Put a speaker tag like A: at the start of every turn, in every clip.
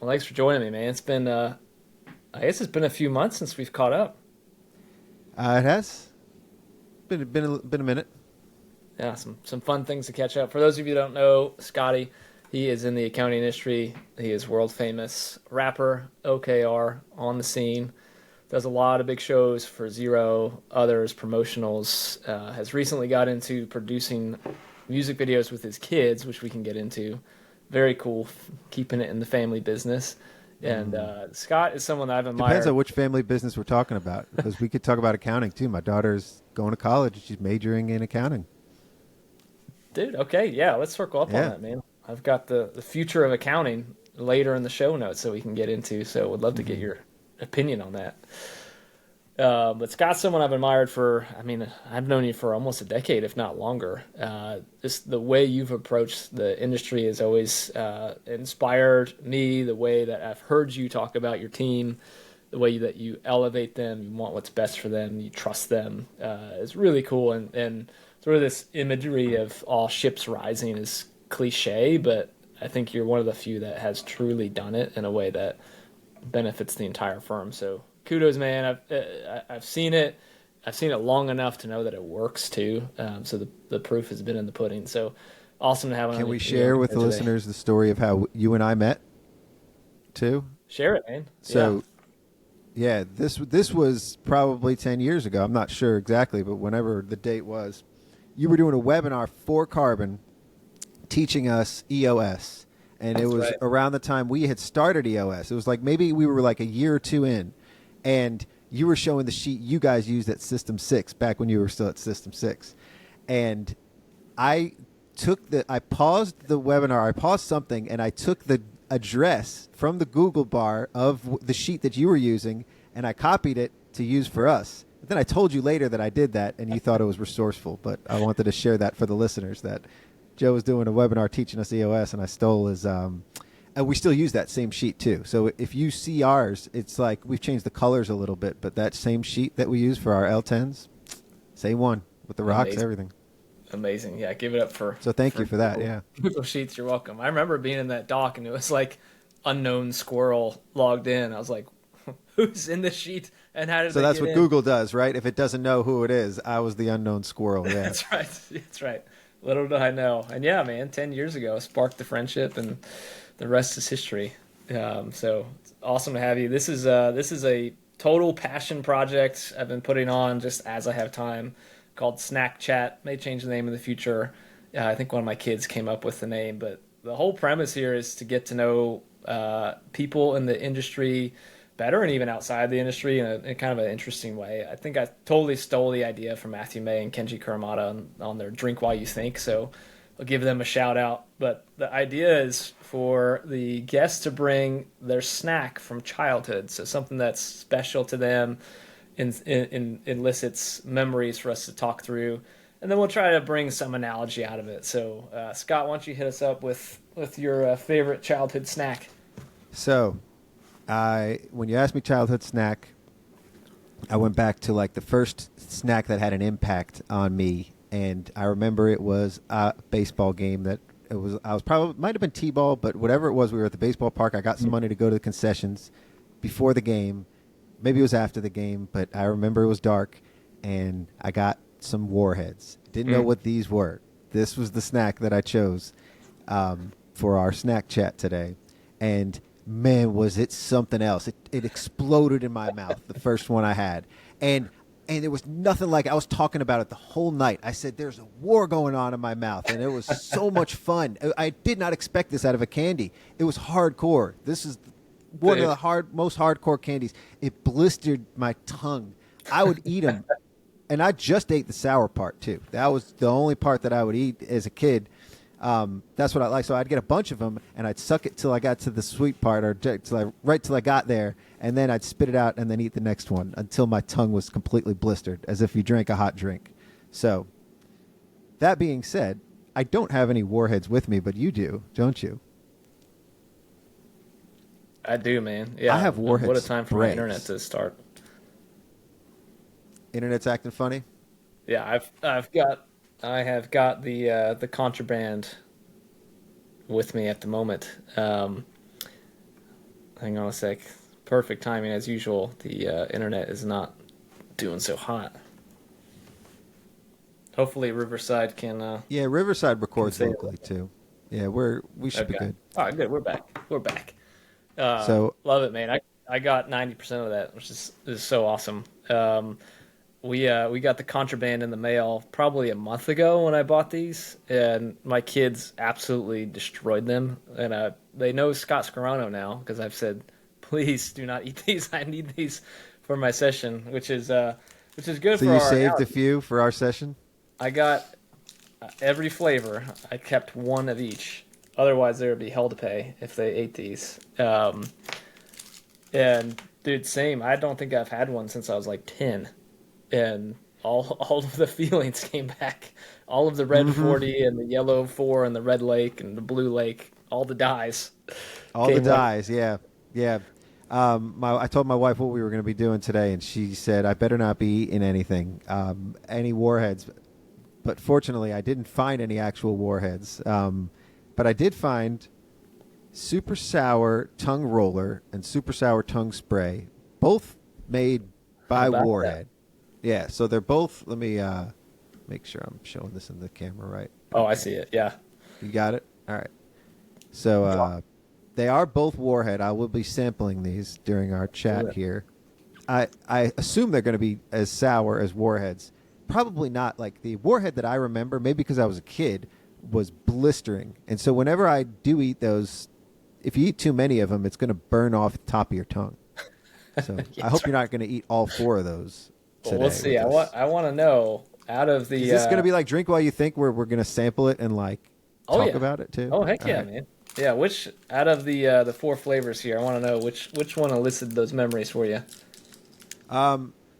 A: Well, thanks for joining me, man. It's been, I guess it's been a few months since we've caught up.
B: It has been a minute.
A: Yeah, some fun things to catch up. For those of you who don't know, Scotty, he is in the accounting industry. He is world famous rapper, OKR on the scene. Does a lot of big shows for Zero, others, promotionals. Has recently got into producing music videos with his kids, which we can get into. Very cool, keeping it in the family business. And
B: Mm.
A: Scott is someone that I've
B: Depends
A: admired.
B: on which family business we're talking about, because we could talk about accounting too. My daughter's going to college; she's majoring in accounting.
A: Dude, okay, yeah, let's circle up on
B: Yeah.
A: that, man. I've got the future of accounting later in the show notes that we can get into, so would love to get
B: Hmm.
A: your opinion on that. But Scott's someone I've admired for, I mean, I've known you for almost a decade, if not longer. Just the way you've approached the industry has always inspired me, the way that I've heard you talk about your team, the way that you elevate them, you want what's best for them, you trust them. Is really cool. And sort of this imagery of all ships rising is cliche, but I think you're one of the few that has truly done it in a way that benefits the entire firm. So kudos, man. I've seen it. I've seen it long enough to know that it works too. So the proof has been in the pudding. So awesome to have
B: Can we
A: you on
B: share with
A: here
B: the
A: today.
B: listeners the story of how you and I met too?
A: Share it, man. Yeah.
B: So yeah, this was probably 10 years ago. I'm not sure exactly, but whenever the date was, you were doing a webinar for Carbon teaching us EOS. And it
A: That's
B: was
A: right.
B: around the time we had started EOS. It was like maybe we were like a year or two in. And you were showing the sheet you guys used at System 6 back when you were still at System 6. And I I paused the webinar, I paused something, and I took the address from the Google bar of the sheet that you were using, and I copied it to use for us. But then I told you later that I did that, and you thought it was resourceful. But I wanted to share that for the listeners that Joe was doing a webinar teaching us EOS, and I stole his. And we still use that same sheet too. So if you see ours, it's like we've changed the colors a little bit, but that same sheet that we use for our L10s, same one with the rocks,
A: Amazing.
B: everything.
A: Amazing. Yeah. Give it up
B: So thank you
A: for
B: for that.
A: Google
B: Yeah.
A: Google Sheets. You're welcome. I remember being in that doc and it was like unknown squirrel logged in. I was like, who's in the sheet and how did
B: So
A: they
B: that's
A: get
B: what
A: in?
B: Google does, right? If it doesn't know who it is, I was the unknown squirrel. Yeah.
A: That's right. That's right. Little did I know. And yeah, man, 10 years ago sparked the friendship and the rest is history. So it's awesome to have you. This is a total passion project I've been putting on just as I have time called Snack Chat. May change the name in the future. I think one of my kids came up with the name, but the whole premise here is to get to know people in the industry better and even outside the industry in kind of an interesting way. I think I totally stole the idea from Matthew May and Kenji Kuramada on their Drink While You Think. So I'll give them a shout out. But the idea is for the guests to bring their snack from childhood. So something that's special to them elicits memories for us to talk through. And then we'll try to bring some analogy out of it. So, Scott, why don't you hit us up with your favorite childhood snack?
B: So, when you asked me childhood snack, I went back to like the first snack that had an impact on me, and I remember it was a baseball game that it was. I was probably might have been t-ball, but whatever it was, we were at the baseball park. I got some money to go to the concessions before the game. Maybe it was after the game, but I remember it was dark, and I got some warheads. Didn't know
A: Mm.
B: what these were. This was the snack that I chose for our snack chat today, and man, was it something else. It exploded in my mouth, the first one I had. And there was nothing like it. I was talking about it the whole night. I said, there's a war going on in my mouth, and it was so much fun. I did not expect this out of a candy. It was hardcore. This is one of
A: Dude,
B: the most hardcore candies. It blistered my tongue. I would eat them, and I just ate the sour part too. That was the only part that I would eat as a kid. That's what I like. So I'd get a bunch of them, and I'd suck it till I got to the sweet part, or right till I got there, and then I'd spit it out and then eat the next one until my tongue was completely blistered, as if you drank a hot drink. So that being said, I don't have any warheads with me, but you do, don't you?
A: I do, man.
B: I
A: Yeah,
B: have
A: and
B: warhead
A: what a time for my internet
B: sprays.
A: to start.
B: Internet's acting funny.
A: Yeah, I have got the contraband with me at the moment. Hang on a sec. Perfect timing as usual. The internet is not doing so hot. Hopefully Riverside
B: Yeah, Riverside
A: can
B: records
A: save it.
B: locally too. Yeah, we should be
A: Okay.
B: good.
A: All right, good. We're back. We're back.
B: So
A: Love it, man. I got 90% of that, which is so awesome. We got the contraband in the mail probably a month ago when I bought these, and my kids absolutely destroyed them. And they know Scott Scarano now because I've said, please do not eat these. I need these for my session, which is good
B: so
A: for
B: you
A: our
B: saved a
A: analogy.
B: few for our session?
A: I got every flavor. I kept one of each. Otherwise, there would be hell to pay if they ate these. And dude, same. I don't think I've had one since I was like 10, and all of the feelings came back. All of the red
B: Mm-hmm.
A: 40 and the yellow 4 and the red lake and the blue lake, all the dyes
B: All the
A: came right.
B: dyes, yeah, yeah. I told my wife what we were going to be doing today, and she said I better not be eating anything, any warheads. But fortunately, I didn't find any actual warheads. But I did find super sour tongue roller and super sour tongue spray, both made
A: How
B: by
A: about that?
B: Warhead. Yeah, so they're both. Let me make sure I'm showing this in the camera right.
A: Oh, I
B: Okay,
A: see it. Yeah.
B: you got it. All right. So they are both Warhead. I will be sampling these during our
A: Love
B: chat
A: it.
B: here. I assume they're going to be as sour as Warheads. Probably not like the Warhead that I remember, maybe because I was a kid, was blistering. And so whenever I do eat those, if you eat too many of them, it's going to burn off the top of your tongue. So
A: Yeah,
B: I
A: that's
B: hope you're
A: right.
B: not going to eat all four of those
A: Well, we'll
B: today
A: see.
B: with us.
A: I want to know out of
B: Is
A: the.
B: this going to be like drink while you think where we're going to sample it and like
A: Oh
B: talk
A: yeah.
B: about it too?
A: Oh heck
B: All
A: yeah,
B: right.
A: man. Yeah. Which out of the four flavors here, I want to know which one elicited those memories for you.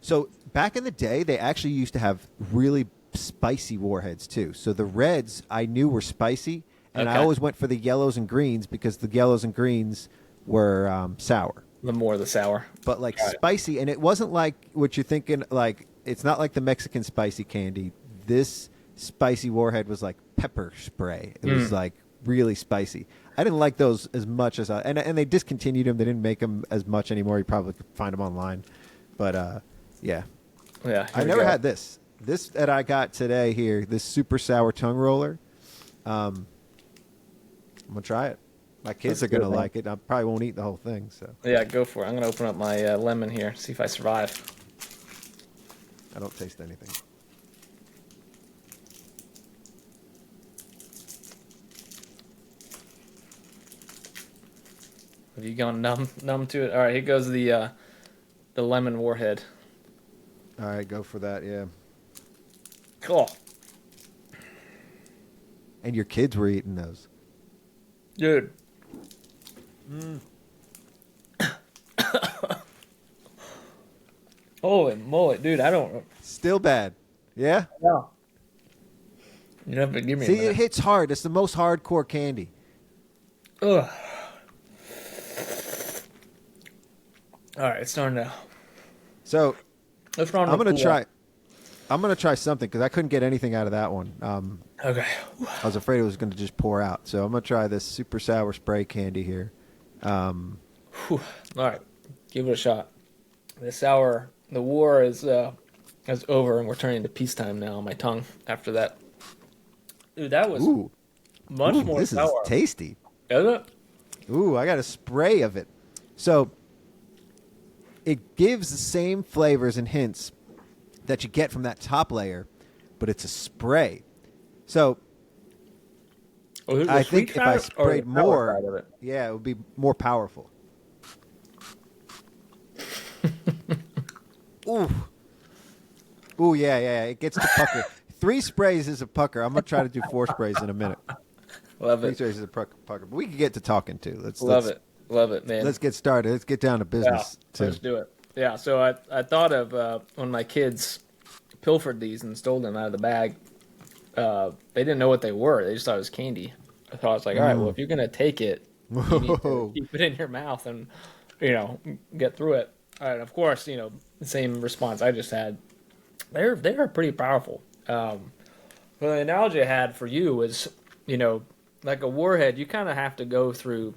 B: So back in the day, they actually used to have really spicy warheads too. So the reds I knew were spicy, and I
A: Okay.
B: always went for the yellows and greens because the yellows and greens were sour,
A: The more the sour.
B: but like
A: Got it.
B: spicy. And it wasn't like what you're thinking. Like it's not like the Mexican spicy candy. This spicy warhead was like pepper spray. It was
A: Mm.
B: like really spicy. I didn't like those as much as and they discontinued them. They didn't make them as much anymore. You probably could find them online, but yeah,
A: Yeah.
B: I
A: Here we
B: never
A: go.
B: had this. This that I got today here, this super sour tongue roller. Um, I'm gonna try it. My kids
A: That's
B: are gonna
A: good, man.
B: like it. I probably won't eat the whole thing, so
A: Yeah, go for it. I'm gonna open up my lemon here, see if I survive.
B: I don't taste anything.
A: Have you gone numb to it? All right, here goes the lemon warhead.
B: All right, go for that. Yeah.
A: Cool,
B: And your kids were eating those.
A: dude. Holy moly, dude! I don't.
B: Still bad. Yeah.
A: No. You have to give me a
B: See, it
A: minute.
B: hits hard. It's the most hardcore candy.
A: Ugh. All right, it's starting to.
B: So
A: It's starting
B: I'm
A: to
B: gonna
A: cool off.
B: try. I'm gonna try something because I couldn't get anything out of that one.
A: Okay.
B: I was afraid it was gonna just pour out. So I'm gonna try this super sour spray candy here.
A: Whew. All right, give it a shot. The war is over, and we're turning to peacetime now on my tongue. After that, dude, that was
B: Ooh,
A: much
B: ooh,
A: more
B: this is
A: sour.
B: tasty.
A: Isn't it?
B: Ooh, I got a spray of it. So it gives the same flavors and hints that you get from that top layer, but it's a spray. So
A: Oh, the
B: I
A: sweet
B: think if I
A: side or the
B: sprayed
A: sour
B: more,
A: side of it?
B: yeah, it would be more powerful. Ooh. Ooh, yeah, yeah. It gets to pucker. 3 sprays is a pucker. I'm gonna try to do 4 sprays in a minute.
A: Love
B: 3
A: it,
B: sprays is a pucker. But we can get to talking too.
A: love it, man.
B: Let's get started. Let's get down to
A: Yeah,
B: business too.
A: let's do it. Yeah, so I thought of when my kids pilfered these and stole them out of the bag. They didn't know what they were. They just thought it was candy. So I was like, all right, well, if you're gonna take it, you need to
B: Whoa.
A: keep it in your mouth and get through it. And of course, the same response I just had. They're pretty powerful. Well, the analogy I had for you was, like a warhead, you kind of have to go through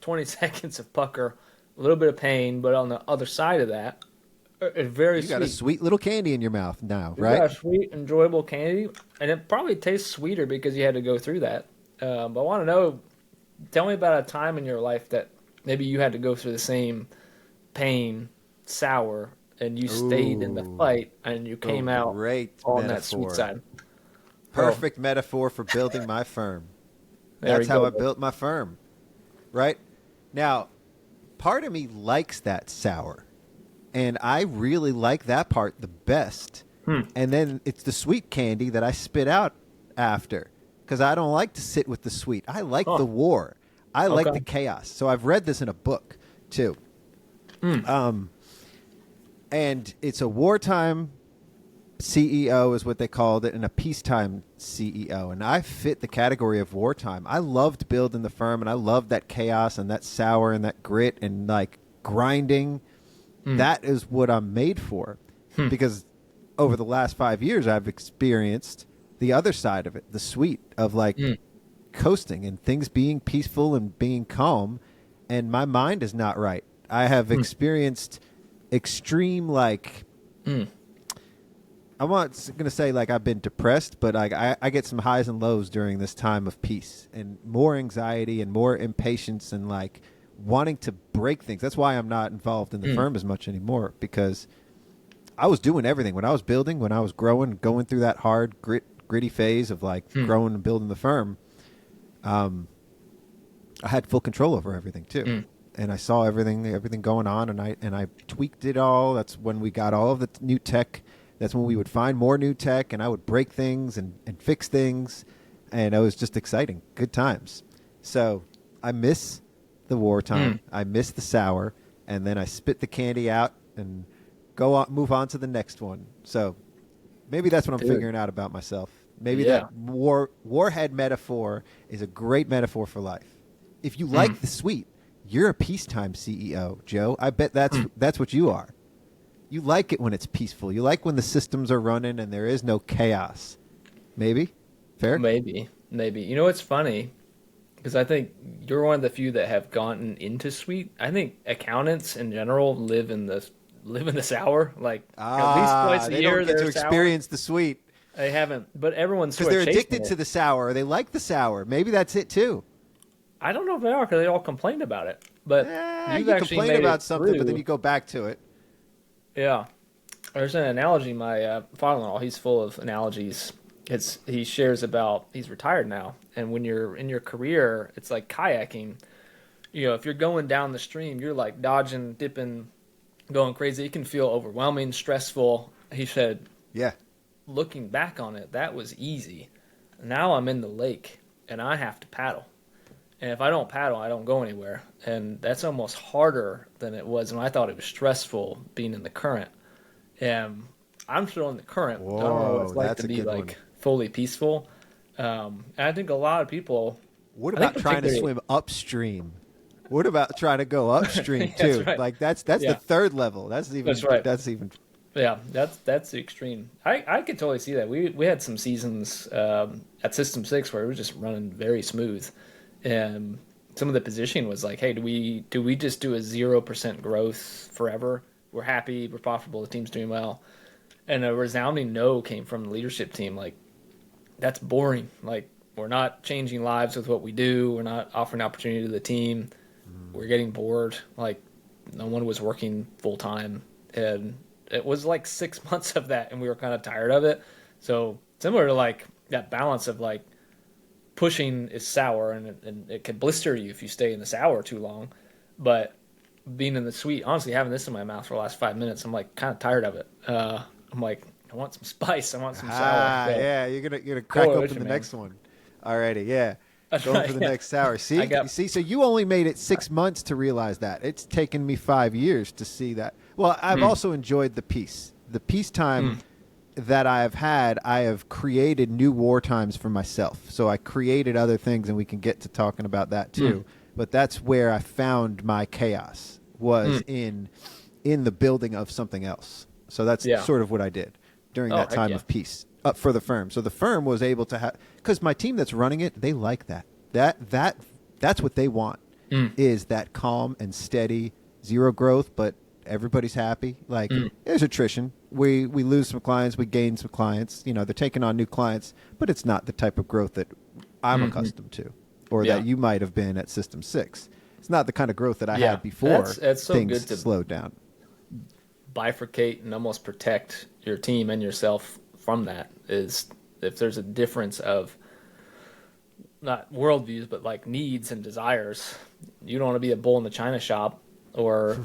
A: 20 seconds of pucker, a little bit of pain, but on the other side of that, it's very
B: You got a
A: sweet.
B: sweet little candy in your mouth now,
A: You
B: right?
A: got a sweet, enjoyable candy, and it probably tastes sweeter because you had to go through that. But I want to know, tell me about a time in your life that maybe you had to go through the same pain, sour, and you stayed in the
B: Ooh,
A: fight and you
B: oh,
A: came out
B: great
A: on that sweet
B: metaphor.
A: side. Oh,
B: Perfect metaphor for building my firm.
A: there we
B: That's how
A: go.
B: I built my firm, right? Now, part of me likes that sour, and I really like that part the best.
A: Hmm.
B: And then it's the sweet candy that I spit out after because I don't like to sit with the sweet. I like
A: Oh,
B: the war. I like the
A: okay.
B: chaos. So I've read this in a book too.
A: Hmm.
B: And it's a wartime CEO is what they called it, and a peacetime CEO. And I fit the category of wartime. I loved building the firm, and I loved that chaos and that sour and that grit and like grinding.
A: Hmm.
B: That is what I'm made for,
A: Hmm.
B: because over the last 5 years, I've experienced the other side of it, the sweet of like
A: Hmm.
B: coasting and things being peaceful and being calm, and my mind is not right. I have
A: Hmm.
B: experienced extreme like
A: Hmm.
B: I'm not going to say like I've been depressed, but like I get some highs and lows during this time of peace and more anxiety and more impatience and like wanting to break things. That's why I'm not involved in the
A: Hmm.
B: firm as much anymore, because I was doing everything when I was building, when I was growing, going through that hard gritty phase of like
A: Hmm.
B: growing and building the firm. I had full control over everything too.
A: Hmm.
B: And I saw everything going on, and I tweaked it all. That's when we got all of the new tech. That's when we would find more new tech, and I would break things and fix things, and it was just exciting, good times. So I miss the
A: Hmm.
B: wartime. I miss the sour, and then I spit the candy out and go on, move on to the next one. So maybe that's what I'm
A: Dude.
B: figuring out about myself. Maybe
A: Yeah.
B: that warhead metaphor is a great metaphor for life. If you
A: Hmm.
B: like the sweet, you're a peacetime CEO, Joe. I bet
A: Hmm.
B: that's what you are. You like it when it's peaceful. You like when the systems are running and there is no chaos. Maybe? Fair?
A: Maybe. Maybe. You know what's funny? Because I think you're one of the few that have gotten into sweet. I think accountants in general live in the sour. Like at least twice
B: Ah,
A: a
B: they don't
A: year
B: get
A: they're
B: to
A: sour.
B: experience the sweet
A: They haven't, but everyone's
B: because
A: sort of
B: they're
A: chasing
B: addicted to
A: it.
B: the sour. Or they like the sour. Maybe that's it too.
A: I don't know if they are because they all complained about it. But you've
B: You
A: actually
B: complain
A: made
B: about
A: it
B: something, but then
A: through.
B: you go back to it.
A: Yeah. There's an analogy. My father-in-law, he's full of analogies. He shares about he's retired now, and when you're in your career, it's like kayaking. You know, if you're going down the stream, you're like dodging, dipping, going crazy. It can feel overwhelming, stressful. He said,
B: Yeah.
A: looking back on it, that was easy. Now I'm in the lake and I have to paddle. And if I don't paddle, I don't go anywhere. And that's almost harder than it was. And I thought it was stressful being in the current. And I'm still in the current. So I don't know what it's
B: Whoa,
A: like to
B: that's a
A: be
B: good one.
A: like fully peaceful. And I think a lot of people,
B: What
A: I think
B: about trying to
A: particularly,
B: swim upstream? What about trying to go upstream
A: that's
B: too?
A: right.
B: Like that's the
A: Yeah,
B: third level.
A: that's right.
B: That's even
A: Yeah, that's the extreme. I could totally see that. We had some seasons at System 6 where it was just running very smooth, and some of the positioning was like, hey, do we just do a 0% growth forever? We're happy, we're profitable, the team's doing well, and a resounding no came from the leadership team. Like that's boring. Like we're not changing lives with what we do. We're not offering opportunity to the team. We're getting bored. Like no one was working full time, and it was like 6 months of that, and we were kind of tired of it. So similar to like that balance of like pushing is sour, and it can blister you if you stay in the sour too long, but being in the sweet, honestly, having this in my mouth for the last 5 minutes, I'm like kind of tired of it. I'm like, I want some spice. I want some sour. So
B: yeah. You're gonna crack open
A: correlation,
B: the
A: man.
B: next one. Alrighty, yeah.
A: That's
B: Going for
A: right.
B: the
A: Yeah.
B: next sour.
A: I
B: See, you
A: got.
B: see. So you only made it 6 months to realize that. It's taken me 5 years to see that. Well, I've
A: Hmm.
B: also enjoyed the peace. The peacetime
A: Hmm.
B: that I have had, I have created new war times for myself. So I created other things, and we can get to talking about that
A: Hmm.
B: too. But that's where I found my chaos
A: Hmm.
B: was in the building of something else. So that's
A: Yeah.
B: sort of what I did during
A: Oh,
B: that
A: heck
B: time
A: yeah.
B: of peace for the firm. So the firm was able to have, because my team that's running it, they like that. That's what they want.
A: Mm.
B: is that calm and steady, zero growth, but everybody's happy. Like
A: Mm.
B: there's attrition. We lose some clients, we gain some clients. You know, they're taking on new clients, but it's not the type of growth that I'm
A: Mm-hmm.
B: accustomed to, or
A: Yeah.
B: that you might have been at System 6. It's not the kind of growth that I
A: Yeah.
B: had before
A: That's so
B: things
A: good to
B: slowed down.
A: bifurcate and almost protect your team and yourself from that. Is if there's a difference of not worldviews, but like needs and desires. You don't want to be a bull in the china shop or,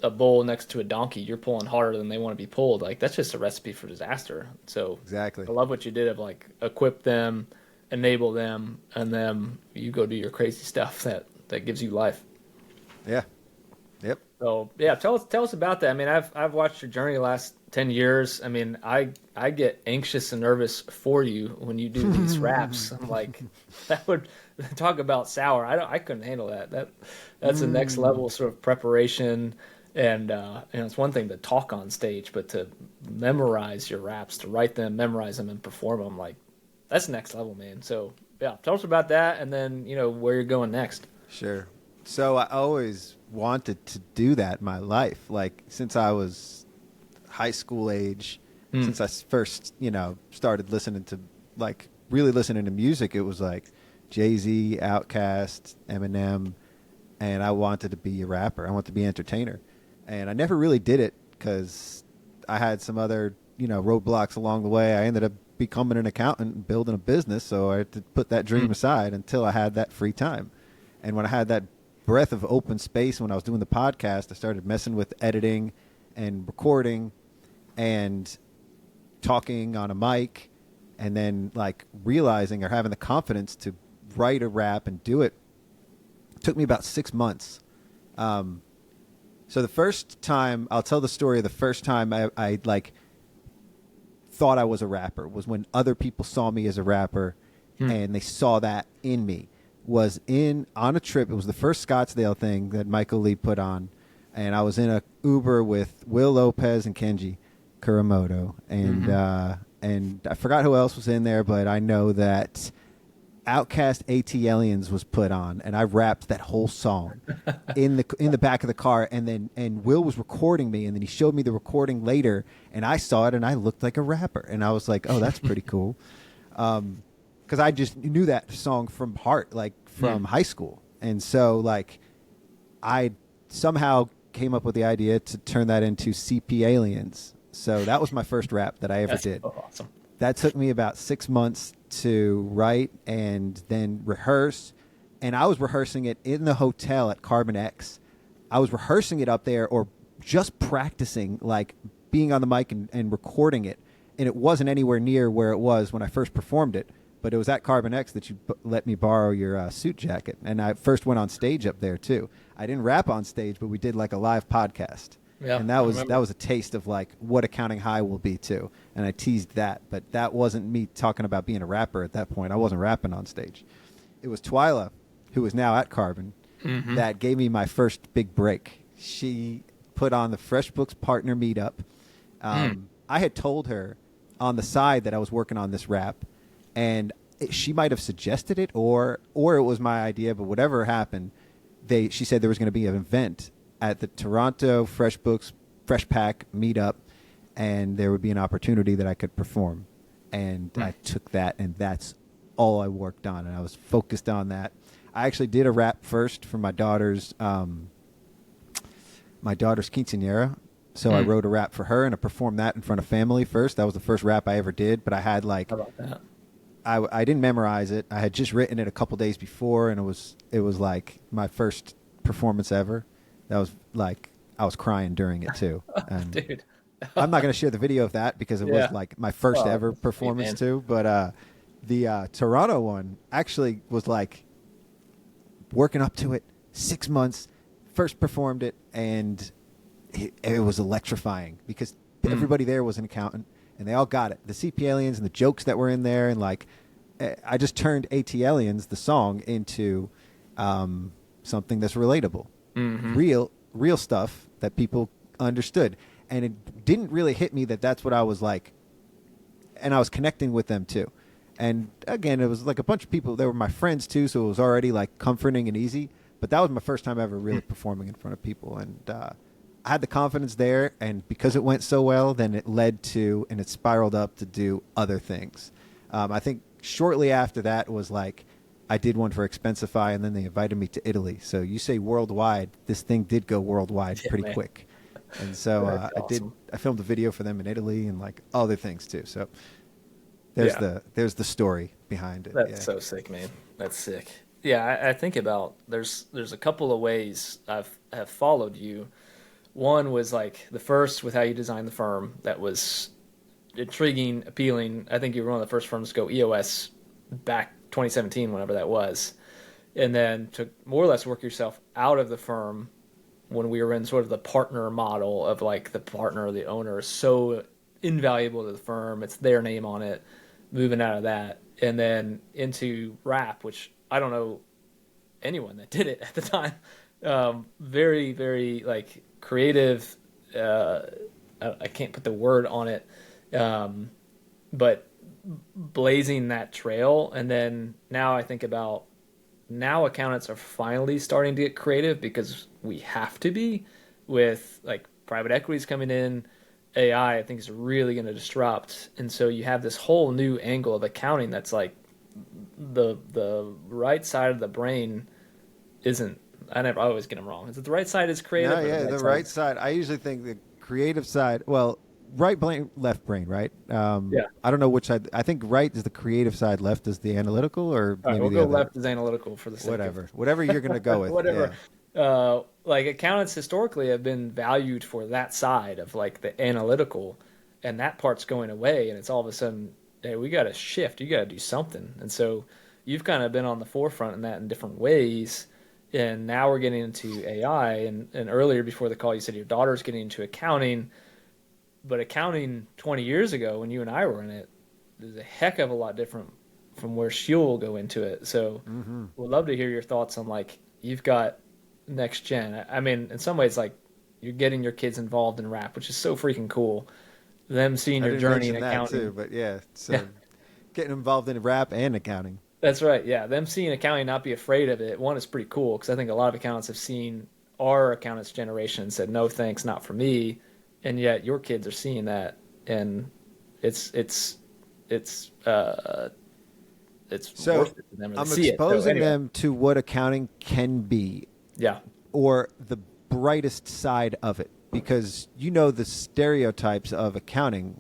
A: a bull next to a donkey. You're pulling harder than they want to be pulled. Like that's just a recipe for disaster. So
B: Exactly.
A: I love what you did of like equip them, enable them, and then you go do your crazy stuff that gives you life.
B: Yeah. Yep.
A: So yeah, tell us about that. I mean, I've watched your journey the last 10 years. I mean, I get anxious and nervous for you when you do these raps. I'm like, that would talk about sour. I couldn't handle that. That's the next level sort of preparation. And it's one thing to talk on stage, but to memorize your raps, to write them, memorize them, and perform them, like that's next level, man. So yeah, tell us about that, and then where you're going next.
B: Sure. So I always wanted to do that in my life, like since I was high school age, since I first, started listening to like really listening to music. It was like Jay-Z, Outkast, Eminem, and I wanted to be a rapper. I wanted to be an entertainer, and I never really did it because I had some other, roadblocks along the way. I ended up becoming an accountant and building a business, so I had to put that dream aside until I had that free time. And when I had that breath of open space when I was doing the podcast, I started messing with editing and recording and talking on a mic, and then like realizing or having the confidence to write a rap and do it. It took me about 6 months. So the first time, I'll tell the story of the first time I like thought I was a rapper was when other people saw me as a rapper and they saw that in me. Was on a trip. It was the first Scottsdale thing that Michael Lee put on, and I was in a Uber with Will Lopez and Kenji Kuramoto, and I forgot who else was in there, but I know that Outkast AT Aliens was put on, and I rapped that whole song in the back of the car, and Will was recording me, and then he showed me the recording later, and I saw it, and I looked like a rapper, and I was like, oh, that's pretty cool. Because I just knew that song from heart, like from high school. And so like I somehow came up with the idea to turn that into CP Aliens. So that was my first rap that I ever did.
A: So awesome.
B: That took me about 6 months to write and then rehearse. And I was rehearsing it in the hotel at Carbon X. I was rehearsing it up there or just practicing, like being on the mic and recording it. And it wasn't anywhere near where it was when I first performed it. But it was at Carbon X that you let me borrow your suit jacket. And I first went on stage up there, too. I didn't rap on stage, but we did like a live podcast.
A: Yeah,
B: and that was a taste of like what Accounting High will be, too. And I teased that. But that wasn't me talking about being a rapper at that point. I wasn't rapping on stage. It was Twyla, who is now at Carbon, that gave me my first big break. She put on the FreshBooks Partner Meetup. I had told her on the side that I was working on this rap. And she might have suggested it, or it was my idea. But whatever happened, she said there was going to be an event at the Toronto FreshBooks Fresh Pack meetup, and there would be an opportunity that I could perform. And I took that, and that's all I worked on, and I was focused on that. I actually did a rap first for my daughter's quinceañera. So I wrote a rap for her, and I performed that in front of family first. That was the first rap I ever did. But I had like.
A: How about that?
B: I didn't memorize it. I had just written it a couple days before, and it was like my first performance ever. That was like I was crying during it too. And
A: Dude.
B: I'm not going to share the video of that because it was like my first ever performance too. But the Toronto one actually was like working up to it 6 months. First performed it, and it was electrifying because everybody there was an accountant. And they all got it. The CP Aliens and the jokes that were in there. And, like, I just turned AT Aliens, the song, into something that's relatable. Real stuff that people understood. And it didn't really hit me that that's what I was like. And I was connecting with them, too. And, again, it was like a bunch of people. They were my friends, too, so it was already, like, comforting and easy. But that was my first time ever really performing in front of people. And I had the confidence there. And because it went so well, then it led to, and it spiraled up to do other things. I think shortly after that was like, I did one for Expensify, and then they invited me to Italy. So you say worldwide, this thing did go worldwide pretty quick. And so
A: Awesome.
B: I filmed a video for them in Italy and like other things too. So there's the story behind it.
A: That's so sick, man. That's sick. Yeah, I think about there's a couple of ways have followed you. One was like the first with how you designed the firm that was intriguing, appealing. I think you were one of the first firms to go EOS back 2017, whenever that was, and then to more or less work yourself out of the firm when we were in sort of the partner model of like the partner or the owner is so invaluable to the firm. It's their name on it. Moving out of that and then into rap, which I don't know anyone that did it at the time. Very, very like creative. I can't put the word on it, but blazing that trail. And then now I think about now accountants are finally starting to get creative because we have to be with like private equities coming in. AI, I think, is really going to disrupt, and so you have this whole new angle of accounting that's like the right side of the brain isn't. I always get them wrong. Is it the right side is creative?
B: No, yeah, the right side. I usually think the creative side. Well, right brain, left brain, right?
A: Yeah.
B: I don't know which side. I think right is the creative side, left is the analytical, or
A: All right,
B: maybe
A: we'll
B: the
A: go
B: other.
A: left is analytical for the sake
B: Whatever you're going to go with.
A: whatever.
B: Yeah.
A: Like accountants historically have been valued for that side of like the analytical, and that part's going away, and it's all of a sudden, hey, we got to shift. You got to do something, and so you've kind of been on the forefront in that in different ways. And now we're getting into AI, and earlier before the call, you said your daughter's getting into accounting, but accounting 20 years ago when you and I were in it is a heck of a lot different from where she'll go into it. So we'd love to hear your thoughts on like you've got next gen. I mean, in some ways, like you're getting your kids involved in rap, which is so freaking cool. Them seeing
B: I
A: your
B: didn't
A: journey in
B: mention that
A: accounting.
B: too, but yeah, so
A: Yeah,
B: getting involved in rap and accounting.
A: that's right. Yeah, them seeing accounting not be afraid of it. One is pretty cool because I think a lot of accountants have seen our accountants generation and said, "No, thanks, not for me," and yet your kids are seeing that, and it's it's it's uh it's
B: So
A: worth it to them to
B: I'm
A: see it. So
B: exposing
A: anyway,
B: them to what accounting can be,
A: yeah,
B: or the brightest side of it, because you know the stereotypes of accounting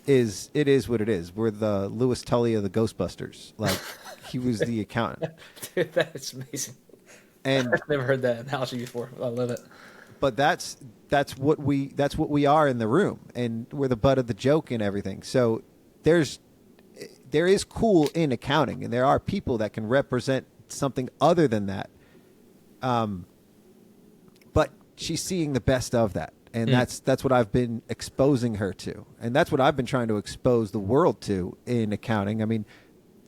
B: is it is what it is. We're the Louis Tully of the Ghostbusters. Like he was the accountant.
A: dude, that's amazing.
B: And
A: I've never heard that analogy before. I love it.
B: but that's what we are in the room, and we're the butt of the joke and everything. So there is cool in accounting, and there are people that can represent something other than that. But she's seeing the best of that, and that's what I've been exposing her to, and that's what I've been trying to expose the world to in accounting. I mean,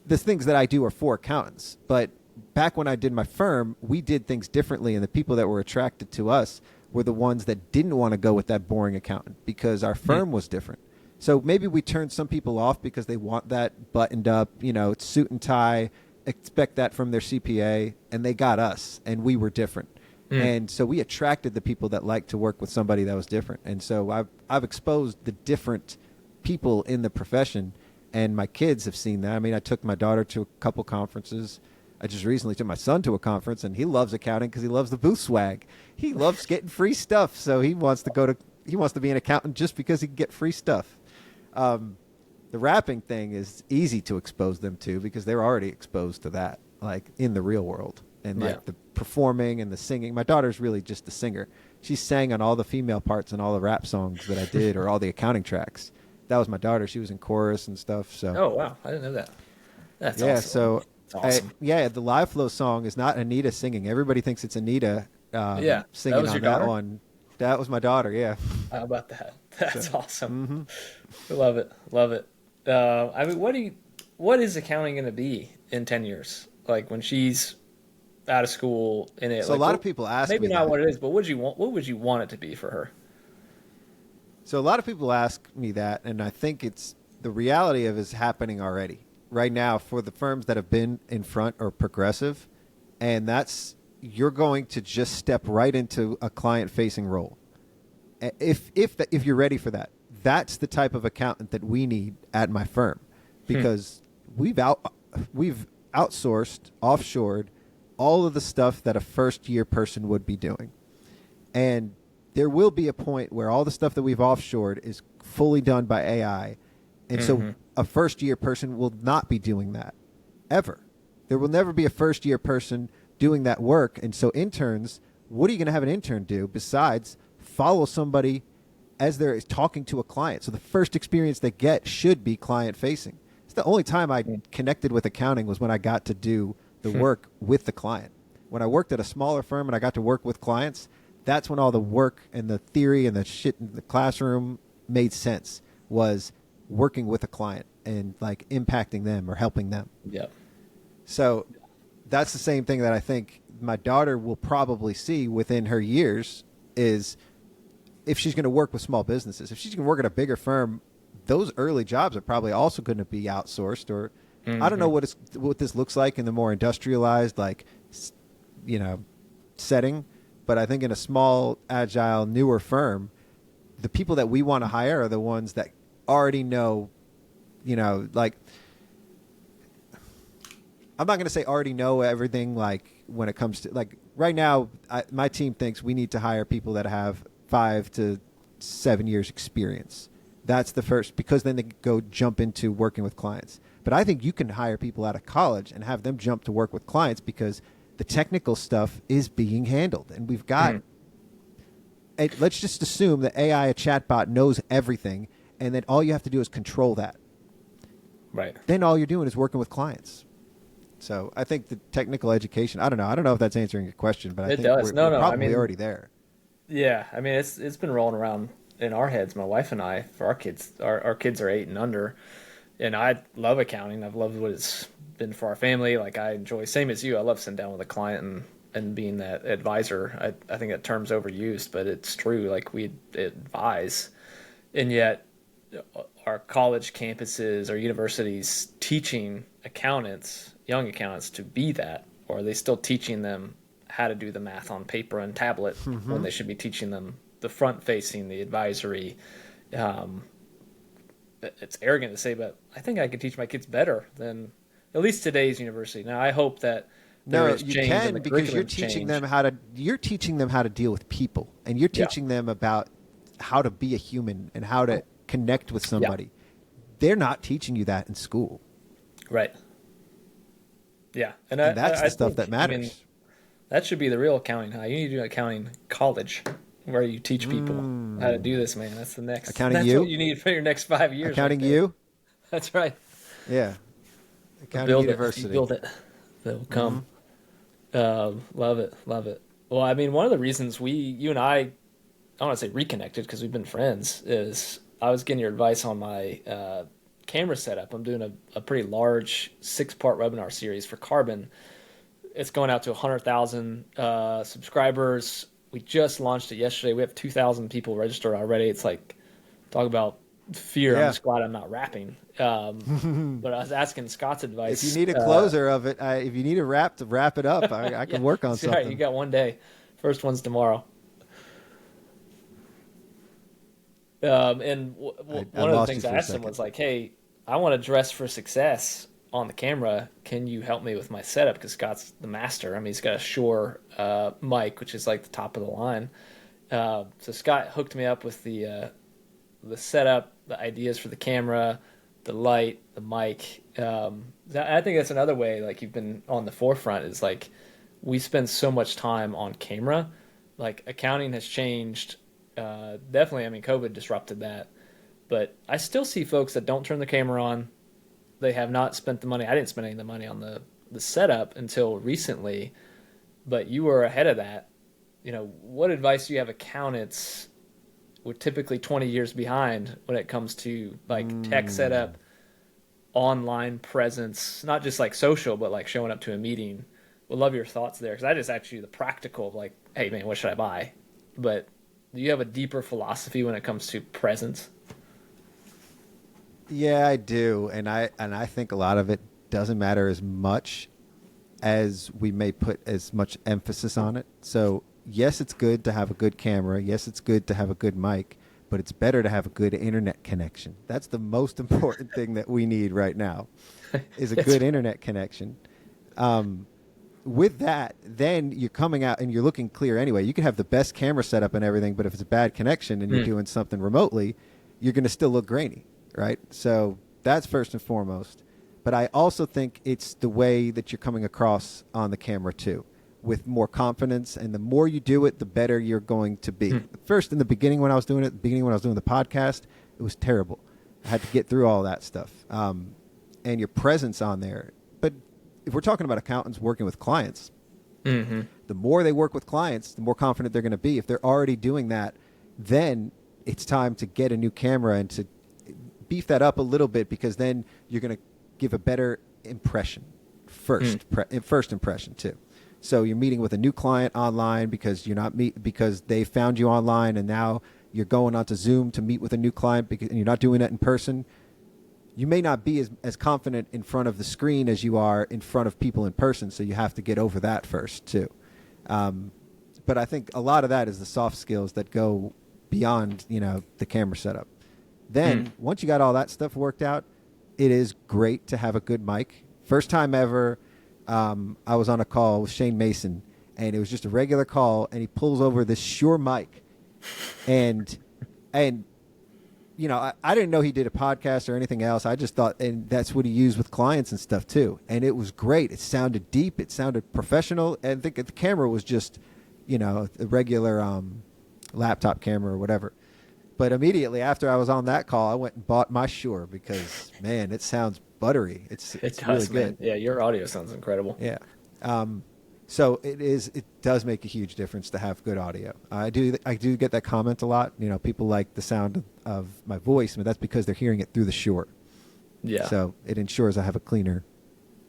B: the things that I do are for accountants, but back when I did my firm, we did things differently, and the people that were attracted to us were the ones that didn't want to go with that boring accountant because our firm was different. So maybe we turned some people off because they want that buttoned up, suit and tie, expect that from their CPA, and they got us, and we were different. And so we attracted the people that liked to work with somebody that was different. And so I've exposed the different people in the profession, and my kids have seen that. I mean, I took my daughter to a couple conferences. I just recently took my son to a conference, and he loves accounting because he loves the booth swag. He loves getting free stuff, so he wants to be an accountant just because he can get free stuff. The rapping thing is easy to expose them to because they're already exposed to that, like in the real world, and like the performing and the singing. My daughter's really just the singer. She sang on all the female parts and all the rap songs that I did, or all the accounting tracks. That was my daughter. She was in chorus and stuff. So
A: Oh wow, I didn't know that. That's
B: yeah,
A: awesome.
B: so
A: It's awesome.
B: the Live Flow song is not Anita singing. Everybody thinks it's Anita
A: Yeah,
B: singing
A: that was
B: on
A: your
B: that
A: daughter?
B: one. That was my daughter. Yeah.
A: How about that? That's awesome. Love it. Love it. I mean, what is accounting going to be in 10 years? Like when she's out of school in it.
B: So
A: like,
B: a lot of people ask
A: maybe
B: me
A: not
B: that.
A: what it is, but what would you want it to be for her?
B: So a lot of people ask me that, and I think it's the reality of it is happening already right now for the firms that have been in front or progressive, and that's you're going to just step right into a client-facing role. If you're ready for that, that's the type of accountant that we need at my firm, because we've outsourced, offshored all of the stuff that a first-year person would be doing, and there will be a point where all the stuff that we've offshored is fully done by AI, and so a first-year person will not be doing that ever. There will never be a first-year person doing that work, and so interns, what are you going to have an intern do besides follow somebody as they're talking to a client? So the first experience they get should be client-facing. It's the only time I connected with accounting was when I got to do the work with the client. When I worked at a smaller firm and I got to work with clients, that's when all the work and the theory and the shit in the classroom made sense, was working with a client and like impacting them or helping them.
A: Yeah.
B: So that's the same thing that I think my daughter will probably see within her years, is if she's going to work with small businesses. If she's going to work at a bigger firm, those early jobs are probably also going to be outsourced, or I don't know what this looks like in the more industrialized, like, setting. But I think in a small, agile, newer firm, the people that we want to hire are the ones that already know, like, I'm not going to say already know everything, like when it comes to, like, right now, my team thinks we need to hire people that have 5 to 7 years experience. That's the first, because then they go jump into working with clients. But I think you can hire people out of college and have them jump to work with clients, because the technical stuff is being handled. And we've got, let's just assume that AI, a chatbot, knows everything, and then all you have to do is control that.
A: Right.
B: Then all you're doing is working with clients. So I think the technical education, I don't know if that's answering your question, but I think
A: does.
B: we're probably already there.
A: Yeah. I mean, it's been rolling around in our heads, my wife and I, for our kids. Our kids are 8 and under, and I love accounting. I've loved what it's been for our family. Like, I enjoy, same as you, I love sitting down with a client and being that advisor. I think that term's overused, but it's true. Like, we advise, and yet our college campuses or universities teaching accountants, young accountants, to be that, or are they still teaching them how to do the math on paper and tablet when they should be teaching them the front facing, the advisory? It's arrogant to say, but I think I could teach my kids better than at least today's university. Now, I hope that
B: you can, because you're teaching them how to deal with people, and you're teaching them about how to be a human and how to connect with somebody. They're not teaching you that in school. Right.
A: Yeah.
B: And that's the stuff that matters. I mean,
A: that should be the real accounting, huh? You need to do accounting college, where you teach people how to do this, man. That's the next. That's what you need for your next 5 years.
B: Accounting you?
A: That's right.
B: Yeah. Accounting University.
A: You build it. They'll come. Love it. Love it. Well, I mean, one of the reasons you and I don't want to say reconnected, because we've been friends, is I was getting your advice on my camera setup. I'm doing a pretty large 6-part webinar series for Carbon. It's going out to 100,000 subscribers. We just launched it yesterday. We have 2,000 people registered already. It's like, talk about fear. I'm just glad I'm not rapping. But I was asking Scott's advice.
B: If you need a closer of it, if you need a rap to wrap it up, I can work on something.
A: Right, you got one day. First one's tomorrow. And one of the things I asked him was like, hey, I want to dress for success on the camera. Can you help me with my setup? Because Scott's the master. I mean, he's got a Shure mic, which is like the top of the line. So Scott hooked me up with the setup, the ideas for the camera, the light, the mic. I think that's another way, like, you've been on the forefront, is like, we spend so much time on camera. Like, accounting has changed. Definitely, I mean, COVID disrupted that. But I still see folks that don't turn the camera on. They have not spent the money. I didn't spend any of the money on the setup until recently, but you were ahead of that. What advice do you have accountants we're typically 20 years behind when it comes to like tech setup, online presence, not just like social, but like showing up to a meeting? Would love your thoughts there, because I just asked you the practical of like, hey man, what should I buy? But do you have a deeper philosophy when it comes to presence?
B: Yeah, I do, and I think a lot of it doesn't matter as much as we may put as much emphasis on it. So yes, it's good to have a good camera. Yes, it's good to have a good mic, but it's better to have a good internet connection. That's the most important thing that we need right now is a
A: It's
B: good internet connection. With that, then you're coming out and you're looking clear anyway. You can have the best camera setup and everything, but if it's a bad connection and you're doing something remotely, you're going to still look grainy, right? So that's first and foremost. But I also think it's the way that you're coming across on the camera too, with more confidence. And the more you do it, the better you're going to be. First, in the beginning when I was doing it, the podcast, it was terrible. I had to get through all that stuff. And your presence on there. But if we're talking about accountants working with clients, the more they work with clients, the more confident they're going to be. If they're already doing that, then it's time to get a new camera and to beef that up a little bit, because then you're going to give a better impression first impression too. So you're meeting with a new client online because because they found you online, and now you're going onto Zoom to meet with a new client and you're not doing that in person. You may not be as confident in front of the screen as you are in front of people in person, so you have to get over that first too. But I think a lot of that is the soft skills that go beyond, the camera setup. Then once you got all that stuff worked out, it is great to have a good mic. First time ever, I was on a call with Shane Mason, and it was just a regular call, and he pulls over this Shure mic, and I didn't know he did a podcast or anything else. I just thought, and that's what he used with clients and stuff too. And it was great. It sounded deep. It sounded professional. And I think the camera was just, a regular laptop camera or whatever. But immediately after I was on that call, I went and bought my Shure because, man, it sounds buttery. It's really good.
A: Yeah, your audio sounds incredible.
B: Yeah. So it does make a huge difference to have good audio. I do get that comment a lot. People like the sound of my voice, but that's because they're hearing it through the Shure.
A: Yeah.
B: So it ensures I have a cleaner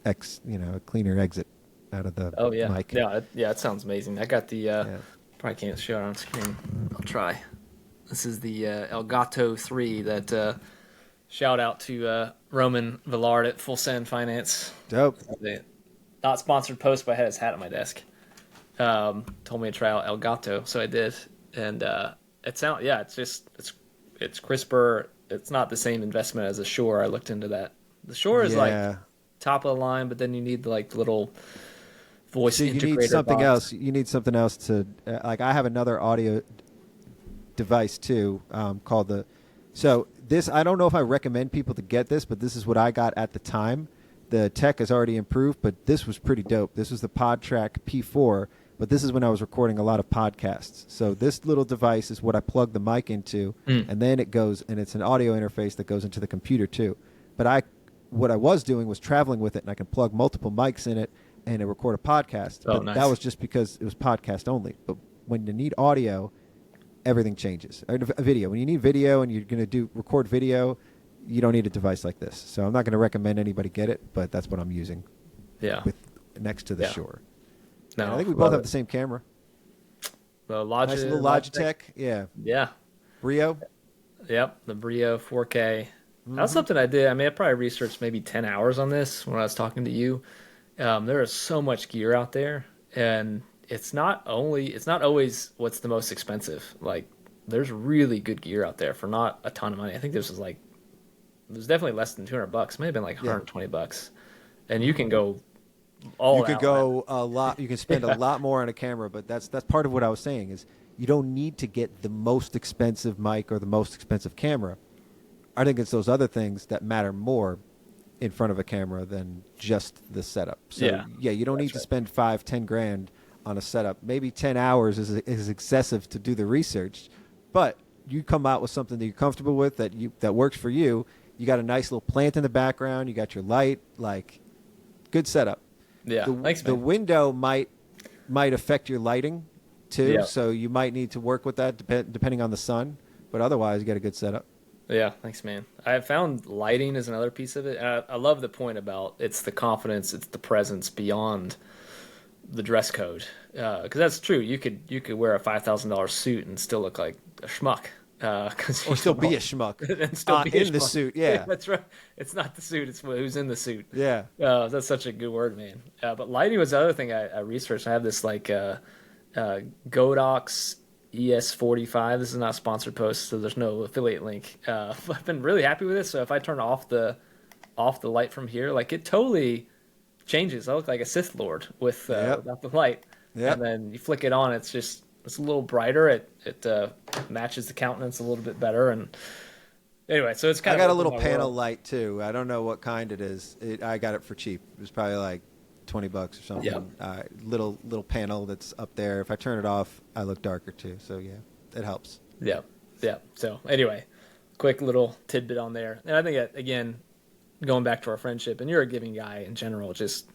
B: exit out of the mic.
A: Yeah, it sounds amazing. I got the probably can't show it on screen. I'll try. This is the Elgato 3 that shout out to Roman Villard at Full Send Finance.
B: Dope.
A: Not sponsored post, but I had his hat on my desk. Told me to try out Elgato, so I did. And it's crisper. It's not the same investment as a Shure. I looked into that. The Shure is like top of the line, but then you need the little voice integrator.
B: You need something
A: box.
B: else. You need something else to I have another audio device too, called the. So this, I don't know if I recommend people to get this, but this is what I got at the time. The tech has already improved, but this was pretty dope. This was the PodTrack P4, but this is when I was recording a lot of podcasts. So this little device is what I plug the mic into, and then it goes, and it's an audio interface that goes into the computer too. But what I was doing was traveling with it, and I can plug multiple mics in it and it record a podcast.
A: Oh,
B: but
A: nice.
B: that was just because it was podcast only. But when you need audio, everything changes. Or video. When you need video and you're going to record video, you don't need a device like this. So I'm not going to recommend anybody get it, but that's what I'm using.
A: Yeah.
B: Next to the Shure.
A: No,
B: and I think we both have the same camera.
A: The
B: Nice little Logitech. Yeah.
A: Yeah.
B: Brio.
A: Yep. The Brio 4K. That was something I did. I mean, I probably researched maybe 10 hours on this when I was talking to you. There is so much gear out there, and it's not always what's the most expensive. Like, there's really good gear out there for not a ton of money. I think this was there's definitely less than $200. May have been like $120, and you can go all.
B: You could go a lot. You can spend a lot more on a camera, but that's part of what I was saying is you don't need to get the most expensive mic or the most expensive camera. I think it's those other things that matter more in front of a camera than just the setup. So you don't need to spend $5-10 grand on a setup. Maybe 10 hours is excessive to do the research, but you come out with something that you're comfortable with, that works for you. You got a nice little plant in the background. You got your light, good setup.
A: Yeah, thanks, man.
B: The window might affect your lighting too,
A: Yeah.
B: so you might need to work with that depending on the sun. But otherwise, you got a good setup.
A: Yeah, thanks, man. I have found lighting is another piece of it. And I love the point about it's the confidence, it's the presence beyond the dress code. Because that's true. You could wear a $5,000 suit and still look like a schmuck. Because
B: Or still be a schmuck
A: and still be a
B: in the
A: schmuck.
B: suit. Yeah.
A: That's right. It's not the suit; it's who's in the suit.
B: Yeah.
A: That's such a good word, man. But lighting was the other thing I researched. I have this like Godox ES45. This is not a sponsored post, so there's no affiliate link. But I've been really happy with this. So if I turn off the light from here, like it totally changes. I look like a Sith Lord
B: Yep.
A: without the light.
B: Yep.
A: And then you flick it on, it's a little brighter. It matches the countenance a little bit better. And anyway, so it's kind
B: I
A: of
B: got a
A: opened
B: little
A: my
B: panel
A: world.
B: light too. I don't know what kind it is. I got it for cheap. It was probably like $20 or something.
A: Yeah.
B: Little panel that's up there. If I turn it off, I look darker too. So yeah, it helps.
A: Yeah, yeah. So anyway, quick little tidbit on there. And I think that, again, going back to our friendship, and you're a giving guy in general, just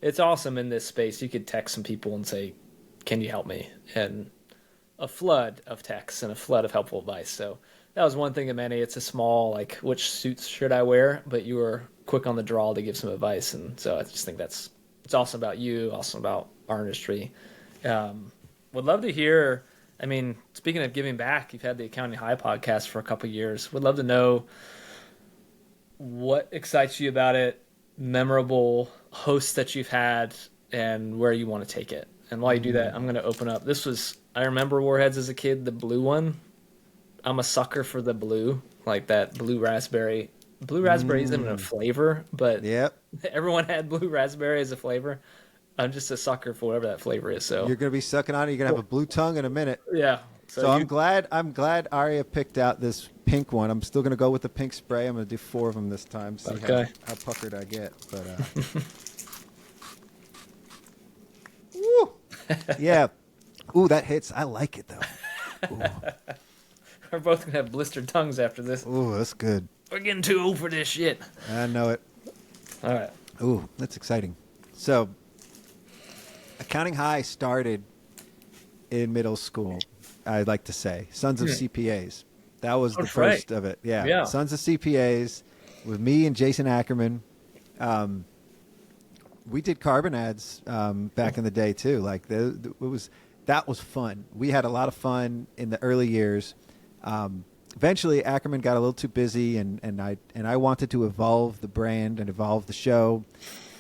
A: it's awesome in this space. You could text some people and say, "Can you help me?" And a flood of texts and a flood of helpful advice. So that was one thing at Manny. It's a small, like, which suits should I wear? But you were quick on the draw to give some advice. And so I just think it's awesome about you, awesome about our industry. Would love to hear, I mean, speaking of giving back, you've had the Accounting High podcast for a couple of years. Would love to know what excites you about it, memorable hosts that you've had, and where you want to take it. And while you do that, I'm going to open up. I remember Warheads as a kid, the blue one. I'm a sucker for the blue, like that blue raspberry. Blue raspberry isn't a flavor, but
B: Yep.
A: everyone had blue raspberry as a flavor. I'm just a sucker for whatever that flavor is. So
B: You're gonna be sucking on it. You're gonna have a blue tongue in a minute.
A: yeah.
B: So I'm glad Aria picked out this pink one. I'm still gonna go with the pink spray. I'm gonna do 4 of them this time. See
A: Okay.
B: how puckered I get. But woo, yeah. Ooh, that hits. I like it though.
A: we're both gonna have blistered tongues after this.
B: Ooh, that's good.
A: We're getting too old for this shit.
B: I know it.
A: All right.
B: Ooh, that's exciting. So, Accounting High started in middle school, I'd like to say. Sons of CPAs. That was the
A: That's
B: first
A: right.
B: of it. Yeah.
A: Yeah.
B: Sons of CPAs with me and Jason Ackerman. We did carbon ads back in the day too. Like that was fun. We had a lot of fun in the early years. Eventually, Ackerman got a little too busy, and I wanted to evolve the brand and evolve the show.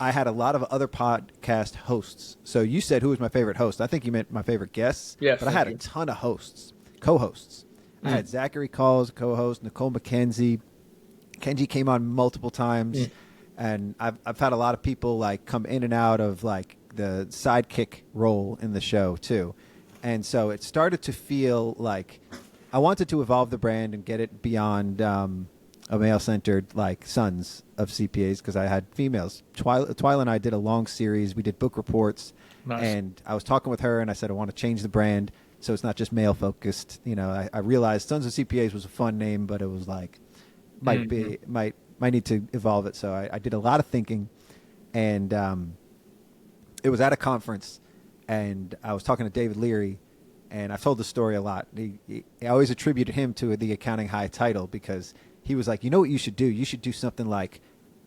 B: I had a lot of other podcast hosts. So you said who was my favorite host? I think you meant my favorite guests.
A: Yes,
B: but I had a ton of hosts, co-hosts. I had Zachary Calls, co-host, Nicole McKenzie. Kenji came on multiple times, and I've had a lot of people like come in and out of like the sidekick role in the show too, and so it started to feel like I wanted to evolve the brand and get it beyond a male-centered like Sons of CPAs because I had females. Twyla and I did a long series. We did book reports,
A: Nice.
B: and I was talking with her, and I said I want to change the brand so it's not just male-focused. You know, I realized Sons of CPAs was a fun name, but it was like might need to evolve it. So I did a lot of thinking, and it was at a conference, and I was talking to David Leary, and I've told the story a lot. I always attributed him to the Accounting High title because he was like, you know what you should do? You should do something like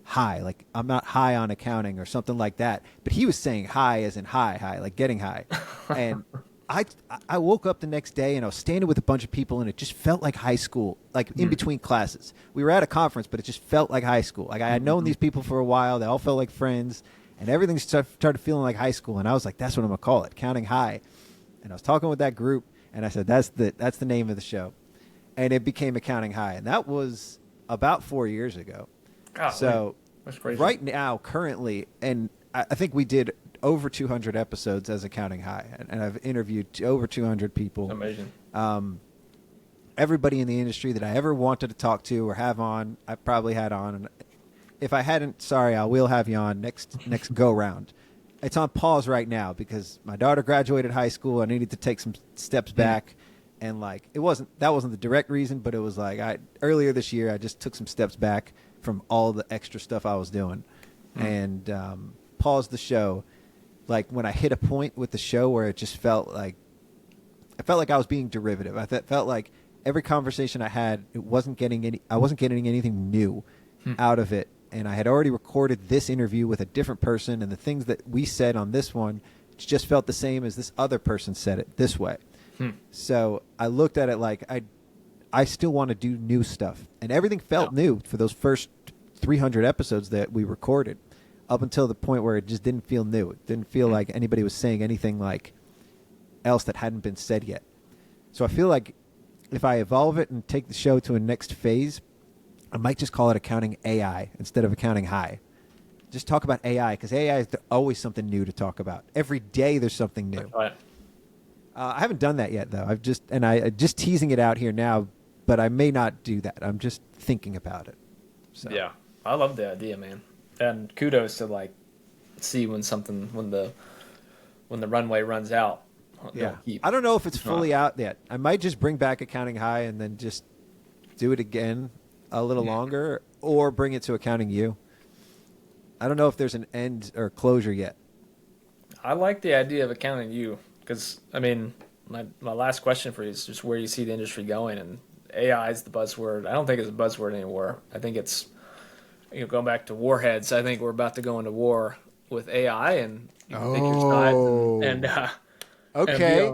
B: high, like I'm not high on accounting or something like that. But he was saying high as in high, like getting high. And I woke up the next day and I was standing with a bunch of people and it just felt like high school, like in between classes. We were at a conference, but it just felt like high school. Like I had known these people for a while. They all felt like friends and everything started feeling like high school. And I was like, that's what I'm going to call it, Counting High. And I was talking with that group and I said, that's the name of the show. And it became Accounting High. And that was about 4 years ago.
A: God,
B: So
A: that's crazy.
B: right now, currently, and I think we did over 200 episodes as Accounting High, and I've interviewed over 200 people.
A: Amazing.
B: Everybody in the industry that I ever wanted to talk to or have on, I probably had on. And if I hadn't, sorry, I will have you on next go round. It's on pause right now because my daughter graduated high school. I needed to take some steps back, and like that wasn't the direct reason, but it was like earlier this year I just took some steps back from all the extra stuff I was doing, and paused the show. Like when I hit a point with the show where it just felt like I was being derivative. I felt like every conversation I had, I wasn't getting anything new out of it. And I had already recorded this interview with a different person, and the things that we said on this one just felt the same as this other person said it this way. So I looked at it like I still want to do new stuff. And everything felt new for those first 300 episodes that we recorded, up until the point where it just didn't feel new. It didn't feel like anybody was saying anything like else that hadn't been said yet. So I feel like if I evolve it and take the show to a next phase, I might just call it Accounting AI instead of Accounting High. Just talk about AI, because AI is always something new to talk about. Every day there's something new.
A: Right.
B: I haven't done that yet, though. I just teasing it out here now, but I may not do that. I'm just thinking about it. So.
A: Yeah, I love the idea, man. And kudos to like see when the runway runs out.
B: Yeah, I don't know if it's fully out yet. I might just bring back Accounting High and then just do it again a little longer, or bring it to Accounting U. I don't know if there's an end or closure yet.
A: I like the idea of Accounting U, because I mean, my last question for you is just where you see the industry going, and AI is the buzzword. I don't think it's a buzzword anymore. I think it's, going back to warheads. I think we're about to go into war with AI, and you can pick your sides and
B: okay.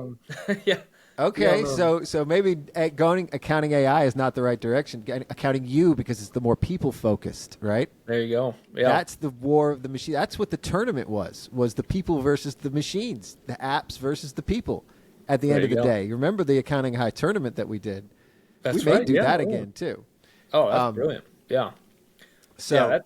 A: Yeah.
B: Okay, so maybe going Accounting AI is not the right direction. Accounting U, because it's the more people focused, right?
A: There you go. Yeah.
B: That's the war of the machine. That's what the tournament was the people versus the machines, the apps versus the people at the end of the day. You remember the Accounting High tournament that we did?
A: That's
B: we
A: right.
B: may do that again too.
A: Oh, that's brilliant. Yeah.
B: So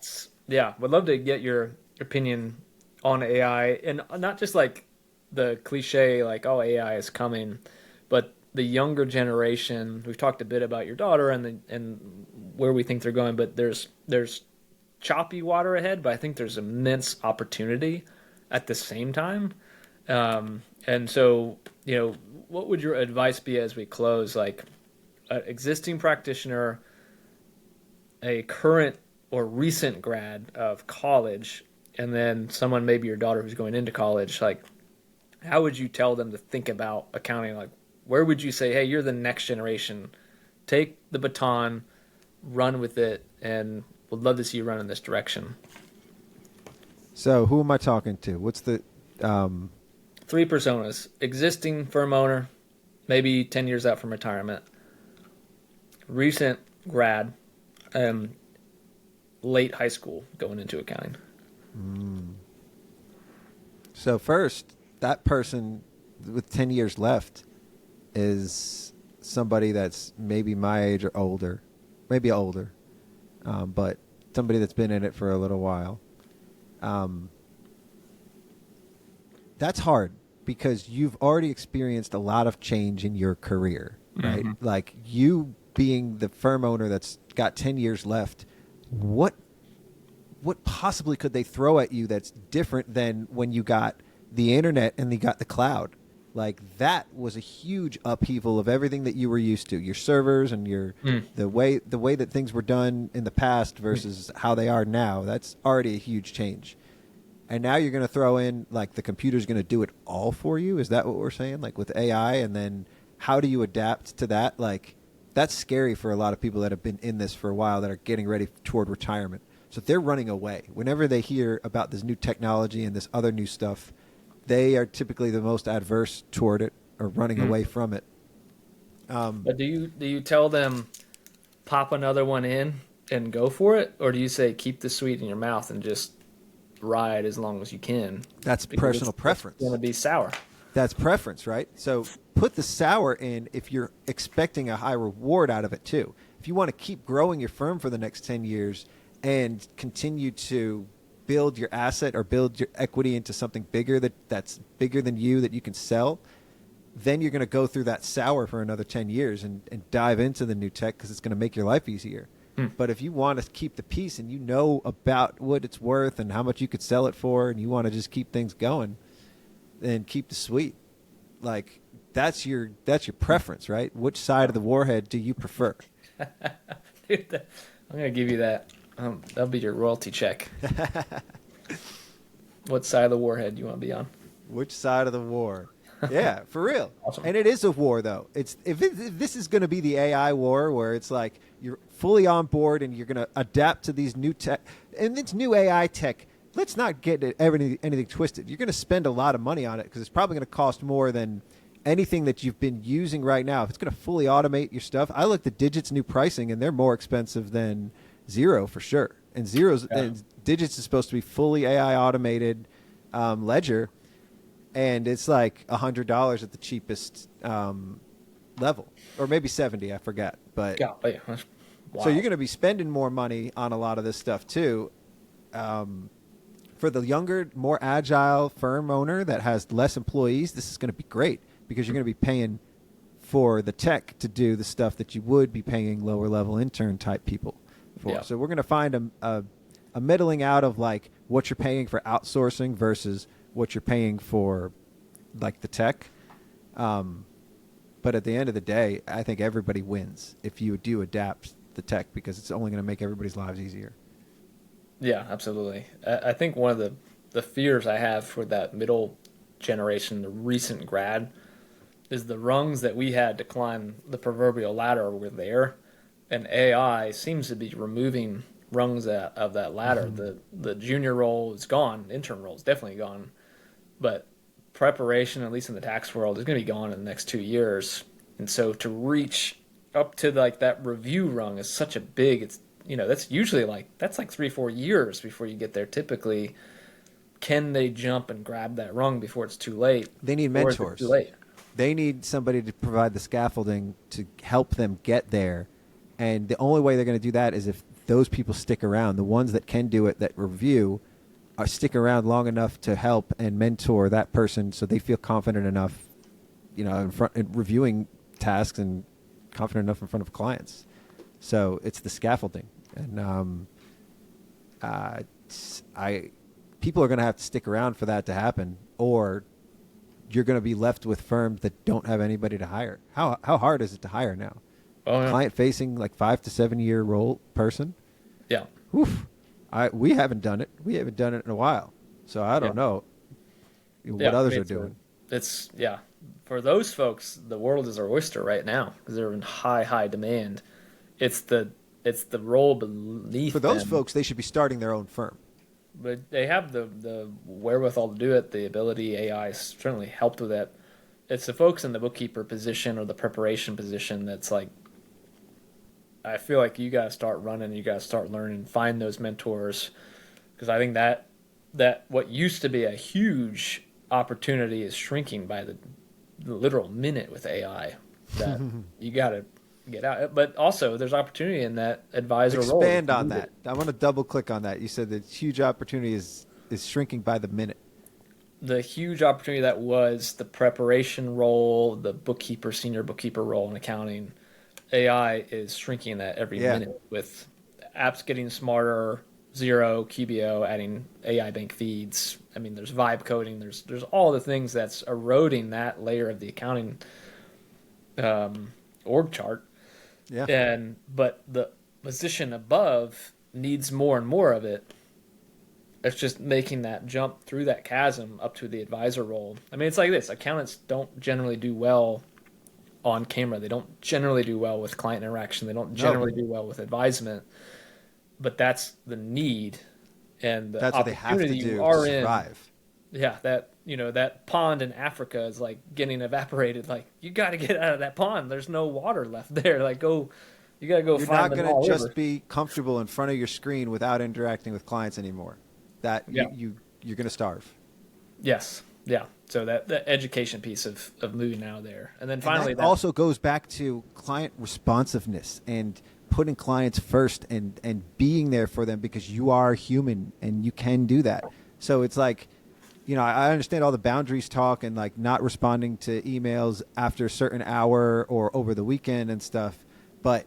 A: would love to get your opinion on AI, and not just like the cliche like, oh, AI is coming, but the younger generation. We've talked a bit about your daughter and where we think they're going, but there's choppy water ahead, but I think there's immense opportunity at the same time. And so, what would your advice be as we close? Like, an existing practitioner, a current or recent grad of college, and then someone, maybe your daughter who's going into college, like, how would you tell them to think about accounting? Like, where would you say, hey, you're the next generation, take the baton, run with it, and would love to see you run in this direction?
B: So who am I talking to? What's the...
A: Three personas: existing firm owner, maybe 10 years out from retirement, recent grad, late high school going into accounting.
B: So first, that person with 10 years left is somebody that's maybe my age or older, maybe older, but somebody that's been in it for a little while. That's hard because you've already experienced a lot of change in your career, right? Mm-hmm. Like, you being the firm owner that's got 10 years left, what possibly could they throw at you that's different than when you got the internet and you got the cloud? Like, that was a huge upheaval of everything that you were used to, your servers and the way that things were done in the past versus how they are now. That's already a huge change. And now you're going to throw in, like, the computer's going to do it all for you. Is that what we're saying? Like, with AI, and then how do you adapt to that? Like, that's scary for a lot of people that have been in this for a while that are getting ready toward retirement. So they're running away. Whenever they hear about this new technology and this other new stuff, they are typically the most adverse toward it or running away from it.
A: But do you tell them pop another one in and go for it, or do you say keep the sweet in your mouth and just ride as long as you can?
B: That's personal preference.
A: It's going to be sour.
B: That's preference, right? So put the sour in if you're expecting a high reward out of it too. If you want to keep growing your firm for the next 10 years and continue to build your asset or build your equity into something bigger that's bigger than you that you can sell, then you're going to go through that sour for another 10 years and dive into the new tech because it's going to make your life easier. But if you want to keep the peace and you know about what it's worth and how much you could sell it for, and you want to just keep things going, then keep the sweet. Like, that's your preference, right? Which side of the warhead do you prefer?
A: Dude, I'm going to give you that. That'll be your royalty check. What side of the warhead do you want to be on?
B: Which side of the war? Yeah, for real.
A: Awesome.
B: And it is a war, though. If this is going to be the AI war, where it's like you're fully on board and you're going to adapt to these new tech, and it's new AI tech. Let's not get anything twisted. You're going to spend a lot of money on it because it's probably going to cost more than anything that you've been using right now, if it's going to fully automate your stuff, I looked at Digit's new pricing, and they're more expensive than Zero for sure. And
A: Yeah.
B: and Digits is supposed to be fully AI automated ledger, and it's like $100 at the cheapest level, or maybe 70, I forget. But
A: Yeah. Oh, yeah. That's
B: so you're
A: wild.
B: going to be spending more money on a lot of this stuff too. For the younger, more agile firm owner that has less employees, this is going to be great because you're going to be paying for the tech to do the stuff that you would be paying lower level intern type people for.
A: Yeah.
B: So we're going to find a middling out of like what you're paying for outsourcing versus what you're paying for like the tech. But at the end of the day, I think everybody wins if you do adapt the tech because it's only going to make everybody's lives easier.
A: Yeah, absolutely. I think one of the fears I have for that middle generation, the recent grad, is the rungs that we had to climb the proverbial ladder were there, and AI seems to be removing rungs of that ladder. The junior role is gone, intern role is definitely gone, but preparation, at least in the tax world, is going to be gone in the next 2 years. And so to reach up to like that review rung is such a big. It's that's usually like that's like 3 4 years before you get there. Typically, can they jump and grab that rung before it's too late,
B: They need
A: or is it too
B: mentors.
A: late?
B: They need somebody to provide the scaffolding to help them get there. And the only way they're going to do that is if those people stick around. The ones that can do it, that review, are stick around long enough to help and mentor that person so they feel confident enough, in reviewing tasks and confident enough in front of clients. So it's the scaffolding. And I people are going to have to stick around for that to happen, or you're going to be left with firms that don't have anybody to hire. How hard is it to hire now?
A: Oh yeah,
B: Client facing like 5 to 7 year role person.
A: yeah,
B: Oof. We haven't done it. We haven't done it in a while. So I
A: yeah,
B: don't know
A: yeah.
B: what
A: I
B: others
A: mean,
B: are doing.
A: it's yeah. For those folks, the world is their oyster right now because they're in high demand. It's the it's the role
B: For
A: beneath
B: those
A: them,
B: folks, they should be starting their own firm.
A: but they have the wherewithal to do it. The ability, AI certainly helped with that. It's the folks in the bookkeeper position or the preparation position that's like, I feel like you got to start running, you got to start learning, find those mentors, because I think that what used to be a huge opportunity is shrinking by the literal minute with AI. That you got to get out, but also there's opportunity in that advisor role. If
B: Expand
A: you
B: on
A: need
B: that.
A: it.
B: I want to double click on that. You said that huge opportunity is shrinking by the minute.
A: The huge opportunity that was the preparation role, the bookkeeper, senior bookkeeper role in accounting. AI is shrinking that every
B: Yeah.
A: minute with apps getting smarter, Zero, QBO, adding AI bank feeds. I mean, there's vibe coding. There's all the things that's eroding that layer of the accounting org chart.
B: Yeah.
A: And but the position above needs more and more of it. It's just making that jump through that chasm up to the advisor role. I mean, it's like this: accountants don't generally do well on camera. They don't generally do well with client interaction. They don't
B: No.
A: generally do well with advisement. But that's the need and the
B: That's what they have to
A: opportunity you
B: do to
A: are in.
B: survive.
A: Yeah, that that pond in Africa is like getting evaporated. Like you got to get out of that pond. There's no water left there. Like go, you got to go
B: You're
A: find
B: not
A: the
B: going to
A: Nile
B: just
A: River.
B: be comfortable in front of your screen without interacting with clients anymore. That
A: Yeah.
B: you're going to starve.
A: Yes. Yeah. So that education piece of moving out of there, and then
B: And that
A: finally that.
B: also goes back to client responsiveness and putting clients first and being there for them because you are human and you can do that. So it's like, I understand all the boundaries talk and like not responding to emails after a certain hour or over the weekend and stuff, but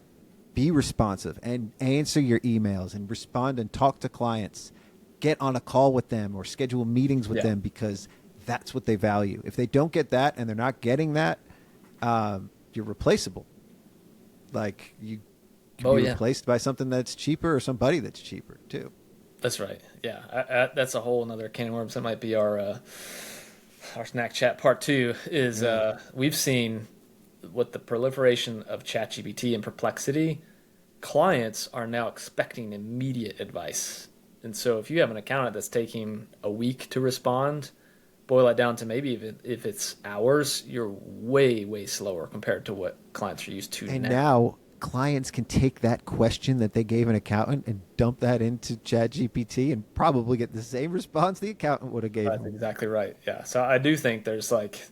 B: be responsive and answer your emails and respond and talk to clients. Get on a call with them or schedule meetings with
A: Yeah.
B: them because that's what they value. If they don't get that and they're not getting that, you're replaceable. Like you can
A: Oh
B: be
A: yeah.
B: replaced by something that's cheaper or somebody that's cheaper too.
A: That's right. Yeah. That's a whole another can of worms. That might be our snack chat part two. Is
B: Yeah.
A: we've seen with the proliferation of ChatGPT and Perplexity, clients are now expecting immediate advice. And so if you have an accountant that's taking a week to respond, boil that down to maybe if it's hours, you're way slower compared to what clients are used to
B: And
A: now.
B: now clients can take that question that they gave an accountant and dump that into ChatGPT and probably get the same response the accountant would have gave
A: That's
B: them.
A: exactly right. Yeah. So I do think there's like,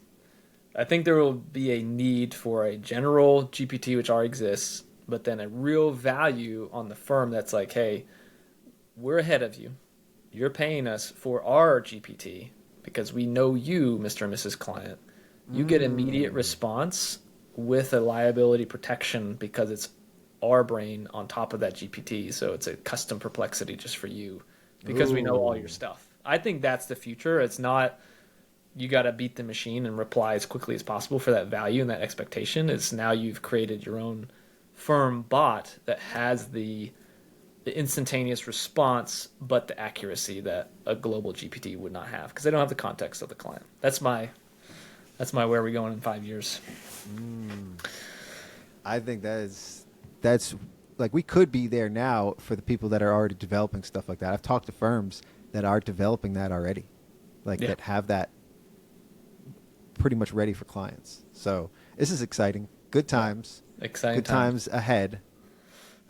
A: I think there will be a need for a general GPT, which already exists, but then a real value on the firm that's like, hey, we're ahead of you. You're paying us for our GPT because we know you, Mr. and Mrs. Client. You get immediate response with a liability protection because it's our brain on top of that GPT. So it's a custom perplexity just for you because we know all your
B: Ooh.
A: stuff. I think that's the future. It's not you got to beat the machine and reply as quickly as possible for that value and that expectation. It's now you've created your own firm bot that has the instantaneous response, but the accuracy that a global GPT would not have because they don't have the context of the client. That's my where are we going in 5 years?
B: I think that's like we could be there now for the people that are already developing stuff like that. I've talked to firms that are developing that already, like
A: Yeah,
B: that have that pretty much ready for clients. So this is exciting. Good
A: yeah,
B: times.
A: exciting
B: Good
A: times.
B: times ahead.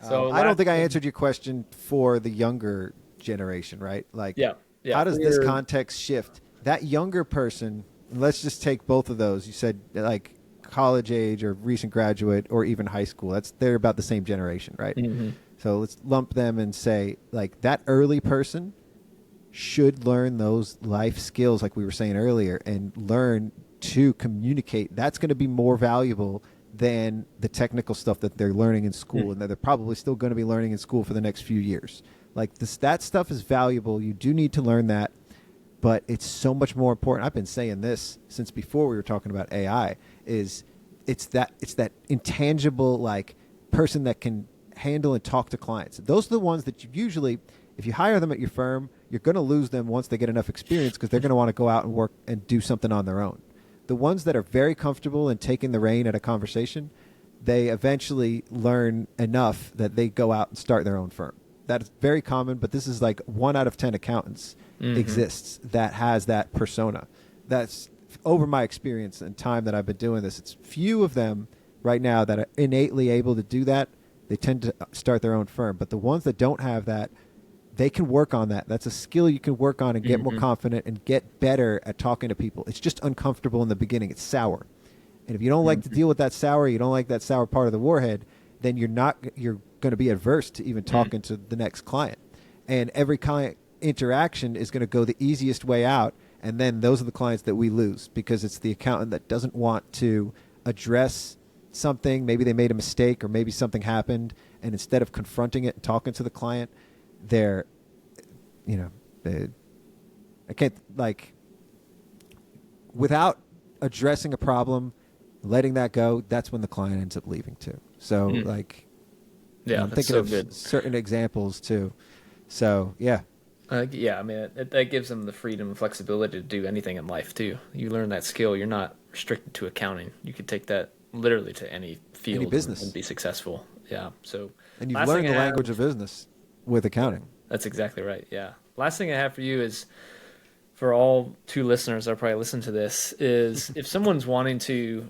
A: So
B: I don't
A: last
B: think I
A: thing,
B: answered your question for the younger generation, right? Like,
A: yeah, yeah,
B: how does this
A: we're
B: context shift? That younger person, let's just take both of those. You said like college age or recent graduate or even high school. They're about the same generation, right?
A: mhm.
B: So let's lump them and say like that early person should learn those life skills like we were saying earlier and learn to communicate. That's going to be more valuable than the technical stuff that they're learning in school and that they're probably still going to be learning in school for the next few years. Like this, that stuff is valuable. You do need to learn that, but it's so much more important. I've been saying this since before we were talking about AI is it's that intangible like person that can handle and talk to clients. Those are the ones that you usually if you hire them at your firm, you're going to lose them once they get enough experience because they're going to want to go out and work and do something on their own. The ones that are very comfortable in taking the rein at a conversation, they eventually learn enough that they go out and start their own firm. That's very common, but this is like 1 out of 10 accountants exists that has that persona. That's over my experience and time that I've been doing this. It's few of them right now that are innately able to do that. They tend to start their own firm, but the ones that don't have that, they can work on that. That's a skill you can work on and get more confident and get better at talking to people. It's just uncomfortable in the beginning. It's sour. And if you don't like to deal with that sour, you don't like that sour part of the warhead, then you're going to be adverse to even talking to the next client. And every client interaction is going to go the easiest way out. And then those are the clients that we lose because it's the accountant that doesn't want to address something. Maybe they made a mistake or maybe something happened. And instead of confronting it and talking to the client, they're, you know, I can't like without addressing a problem, letting that go. That's when the client ends up leaving too. So like,
A: Yeah,
B: I'm
A: that's
B: thinking
A: so
B: of
A: good.
B: certain examples too. So yeah,
A: Yeah, I mean, that gives them the freedom and flexibility to do anything in life too. You learn that skill, you're not restricted to accounting. You could take that literally to any
B: any
A: field and
B: business,
A: be successful. Yeah. So,
B: and you've
A: last thing
B: learned
A: I
B: the
A: have,
B: language of business with accounting.
A: that's exactly right. Yeah. Last thing I have for you is for all two listeners that probably listen to this is if someone's wanting to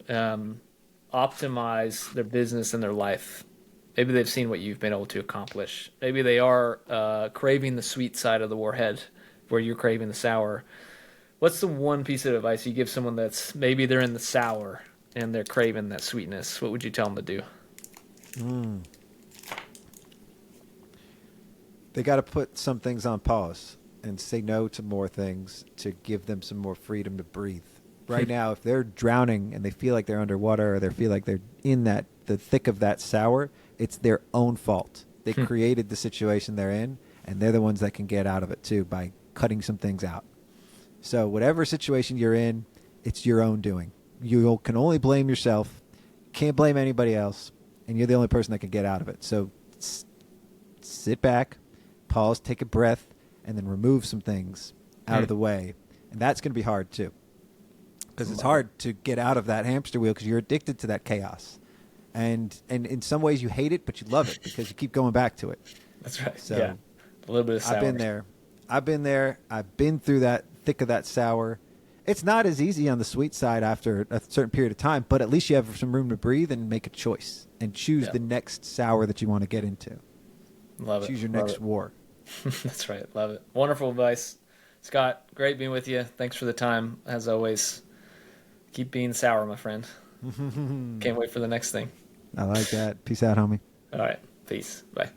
A: optimize their business and their life, maybe they've seen what you've been able to accomplish. Maybe they are craving the sweet side of the warhead where you're craving the sour. What's the one piece of advice you give someone that's maybe they're in the sour and they're craving that sweetness? What would you tell them to do?
B: They got to put some things on pause and say no to more things to give them some more freedom to breathe. Right now, if they're drowning and they feel like they're underwater or they feel like they're in the thick of that sour, it's their own fault. They created the situation they're in, and they're the ones that can get out of it too by cutting some things out. So whatever situation you're in, it's your own doing. You can only blame yourself. Can't blame anybody else, and you're the only person that can get out of it. So sit back, pause, take a breath, and then remove some things out of the way. And that's going to be hard too, because it's hard to get out of that hamster wheel because you're addicted to that chaos. And in some ways you hate it, but you love it because you keep going back to it.
A: That's right.
B: So
A: Yeah. A little bit of sour.
B: I've been there. I've been there. I've been through that thick of that sour. It's not as easy on the sweet side after a certain period of time, but at least you have some room to breathe and make a choice and choose
A: Yeah.
B: the next sour that you want to get into.
A: Love it.
B: Choose your
A: Love
B: next
A: it.
B: war.
A: That's right. Love it. Wonderful advice. Scott, great being with you. Thanks for the time. As always, keep being sour, my friend. Can't wait for the next thing.
B: I like that. Peace out, homie.
A: All right. Peace. Bye.